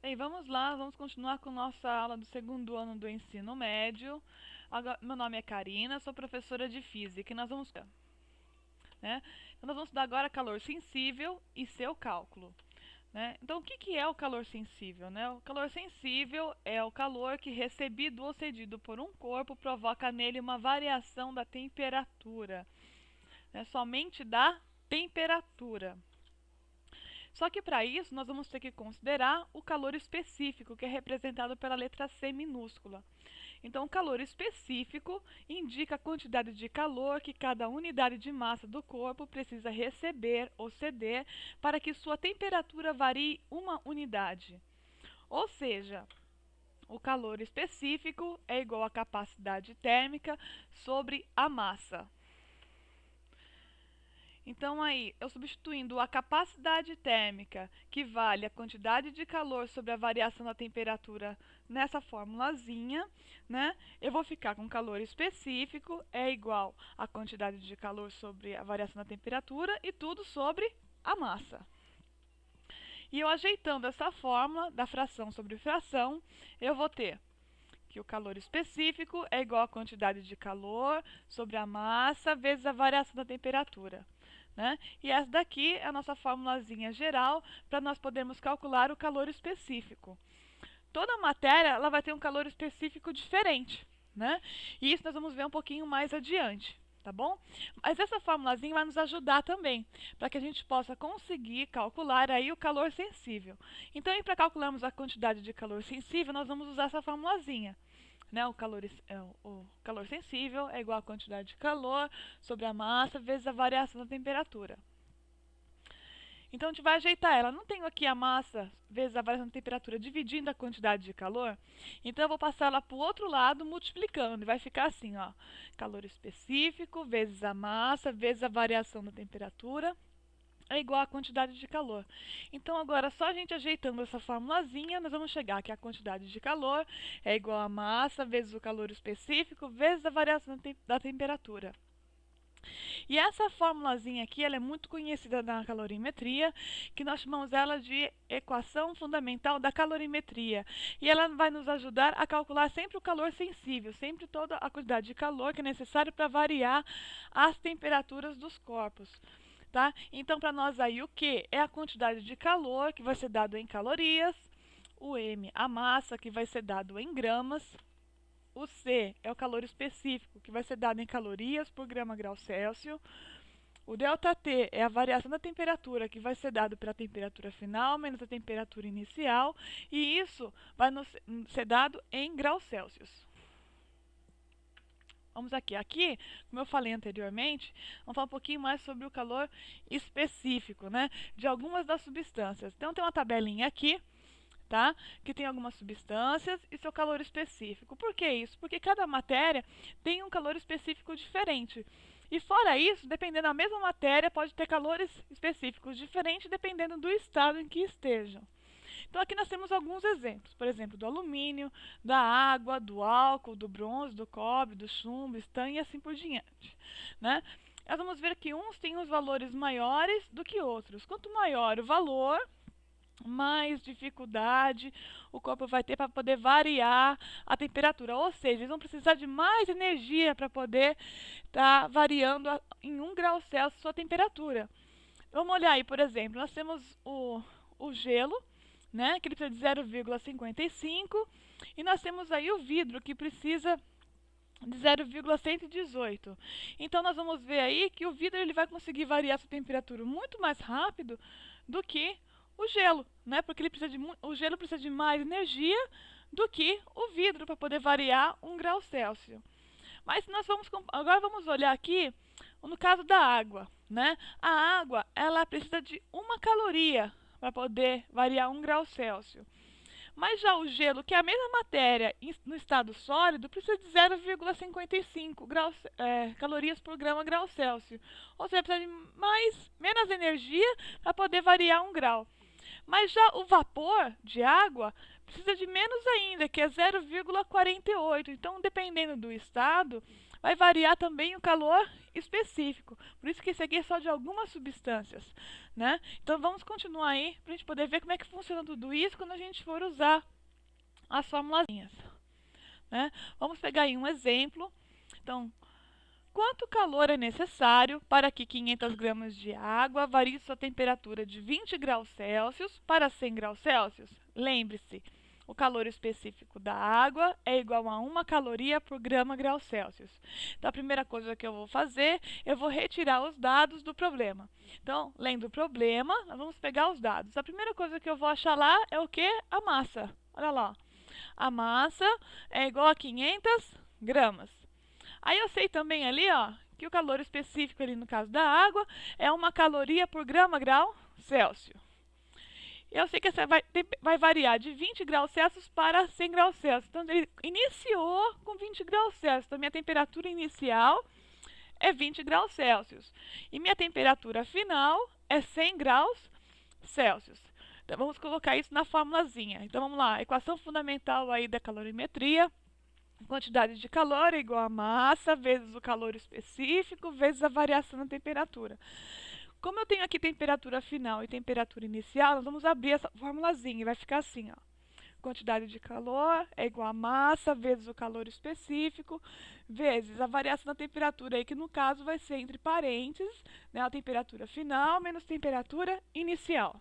Bem, vamos lá, vamos continuar com nossa aula do segundo ano do ensino médio. Meu nome é Karina, sou professora de física e nós vamos, né? Então nós vamos estudar agora calor sensível e seu cálculo. Então, o que é o calor sensível? O calor sensível é o calor que, recebido ou cedido por um corpo, provoca nele uma variação da temperatura, somente da temperatura. Só que para isso nós vamos ter que considerar o calor específico, que é representado pela letra C minúscula. Então, o calor específico indica a quantidade de calor que cada unidade de massa do corpo precisa receber ou ceder para que sua temperatura varie uma unidade. Ou seja, o calor específico é igual à capacidade térmica sobre a massa. Então, aí, eu substituindo a capacidade térmica, que vale a quantidade de calor sobre a variação da temperatura nessa formulazinha, eu vou ficar com calor específico é igual à quantidade de calor sobre a variação da temperatura e tudo sobre a massa. E eu ajeitando essa fórmula da fração sobre fração, eu vou ter que o calor específico é igual à quantidade de calor sobre a massa vezes a variação da temperatura. E essa daqui é a nossa formulazinha geral para nós podermos calcular o calor específico. Toda matéria ela vai ter um calor específico diferente, E isso nós vamos ver um pouquinho mais adiante, tá bom? Mas essa formulazinha vai nos ajudar também, para que a gente possa conseguir calcular aí o calor sensível. Então, para calcularmos a quantidade de calor sensível, nós vamos usar essa formulazinha. O calor sensível é igual à quantidade de calor sobre a massa vezes a variação da temperatura. Então, a gente vai ajeitar ela. Não tenho aqui a massa vezes a variação da temperatura dividindo a quantidade de calor. Então, eu vou passar ela para o outro lado multiplicando. E vai ficar assim, ó. Calor específico vezes a massa vezes a variação da temperatura é igual à quantidade de calor. Então, agora, só a gente ajeitando essa formulazinha, nós vamos chegar que a quantidade de calor é igual a massa vezes o calor específico vezes a variação da temperatura. E essa formulazinha aqui, ela é muito conhecida na calorimetria, que nós chamamos ela de equação fundamental da calorimetria. E ela vai nos ajudar a calcular sempre o calor sensível, sempre toda a quantidade de calor que é necessário para variar as temperaturas dos corpos. Então, para nós aí, o Q é a quantidade de calor, que vai ser dado em calorias. O M, a massa, que vai ser dado em gramas. O C é o calor específico, que vai ser dado em calorias por grau Celsius. O ΔT é a variação da temperatura, que vai ser dado pela temperatura final menos a temperatura inicial. E isso vai ser dado em graus Celsius. Vamos aqui. Aqui, como eu falei anteriormente, vamos falar um pouquinho mais sobre o calor específico, de algumas das substâncias. Então, tem uma tabelinha aqui, que tem algumas substâncias e seu calor específico. Por que isso? Porque cada matéria tem um calor específico diferente. E fora isso, dependendo da mesma matéria, pode ter calores específicos diferentes dependendo do estado em que estejam. Então, aqui nós temos alguns exemplos, por exemplo, do alumínio, da água, do álcool, do bronze, do cobre, do chumbo, estanho e assim por diante. Nós vamos ver que uns têm os valores maiores do que outros. Quanto maior o valor, mais dificuldade o corpo vai ter para poder variar a temperatura. Ou seja, eles vão precisar de mais energia para poder estar variando em 1 grau Celsius sua temperatura. Vamos olhar aí, por exemplo, nós temos o gelo, que ele precisa de 0,55, e nós temos aí o vidro, que precisa de 0,118. Então, nós vamos ver aí que o vidro ele vai conseguir variar sua temperatura muito mais rápido do que o gelo, porque o gelo precisa de mais energia do que o vidro para poder variar 1 grau Celsius. Mas agora vamos olhar aqui no caso da água. A água ela precisa de 1 caloria para poder variar 1 grau Celsius. Mas já o gelo, que é a mesma matéria no estado sólido, precisa de 0,55 calorias por grau Celsius. Ou seja, precisa de menos energia para poder variar 1 grau. Mas já o vapor de água precisa de menos ainda, que é 0,48. Então, dependendo do estado, vai variar também o calor específico. Por isso que esse aqui é só de algumas substâncias, né? Então vamos continuar aí para a gente poder ver como é que funciona tudo isso quando a gente for usar as formulazinhas, né? Vamos pegar aí um exemplo. Então, quanto calor é necessário para que 500 gramas de água varie sua temperatura de 20 graus Celsius para 100 graus Celsius? Lembre-se, o calor específico da água é igual a 1 caloria por grama grau Celsius. Então, a primeira coisa que eu vou fazer, eu vou retirar os dados do problema. Então, lendo o problema, nós vamos pegar os dados. A primeira coisa que eu vou achar lá é o quê? A massa. Olha lá. A massa é igual a 500 gramas. Aí eu sei também ali, ó, que o calor específico ali no caso da água é 1 caloria por grama grau Celsius. Eu sei que essa vai variar de 20 graus Celsius para 100 graus Celsius. Então, ele iniciou com 20 graus Celsius. Então, minha temperatura inicial é 20 graus Celsius. E minha temperatura final é 100 graus Celsius. Então, vamos colocar isso na formulazinha. Então, vamos lá. Equação fundamental aí da calorimetria. Quantidade de calor é igual a massa vezes o calor específico vezes a variação da temperatura. Como eu tenho aqui temperatura final e temperatura inicial, nós vamos abrir essa formulazinha e vai ficar assim, ó. Quantidade de calor é igual a massa vezes o calor específico vezes a variação da temperatura, aí, que no caso vai ser entre parênteses, né, a temperatura final menos temperatura inicial.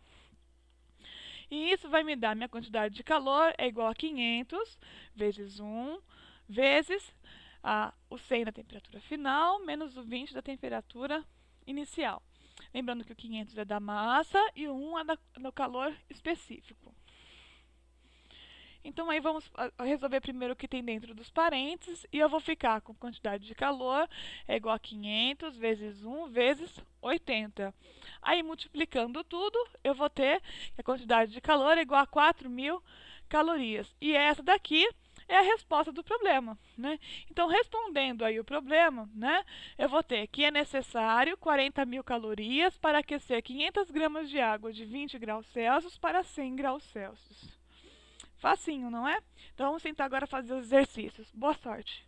E isso vai me dar minha quantidade de calor é igual a 500 vezes 1 vezes o 100 da temperatura final menos o 20 da temperatura inicial. Lembrando que o 500 é da massa e o 1 é do calor específico. Então, aí vamos resolver primeiro o que tem dentro dos parênteses, e eu vou ficar com quantidade de calor é igual a 500 vezes 1 vezes 80. Aí, multiplicando tudo, eu vou ter que a quantidade de calor é igual a 4.000 calorias. E essa daqui é a resposta do problema, né? Então, respondendo aí o problema, né, eu vou ter que é necessário 40.000 calorias para aquecer 500 gramas de água de 20 graus Celsius para 100 graus Celsius. Facinho, não é? Então, vamos tentar agora fazer os exercícios. Boa sorte!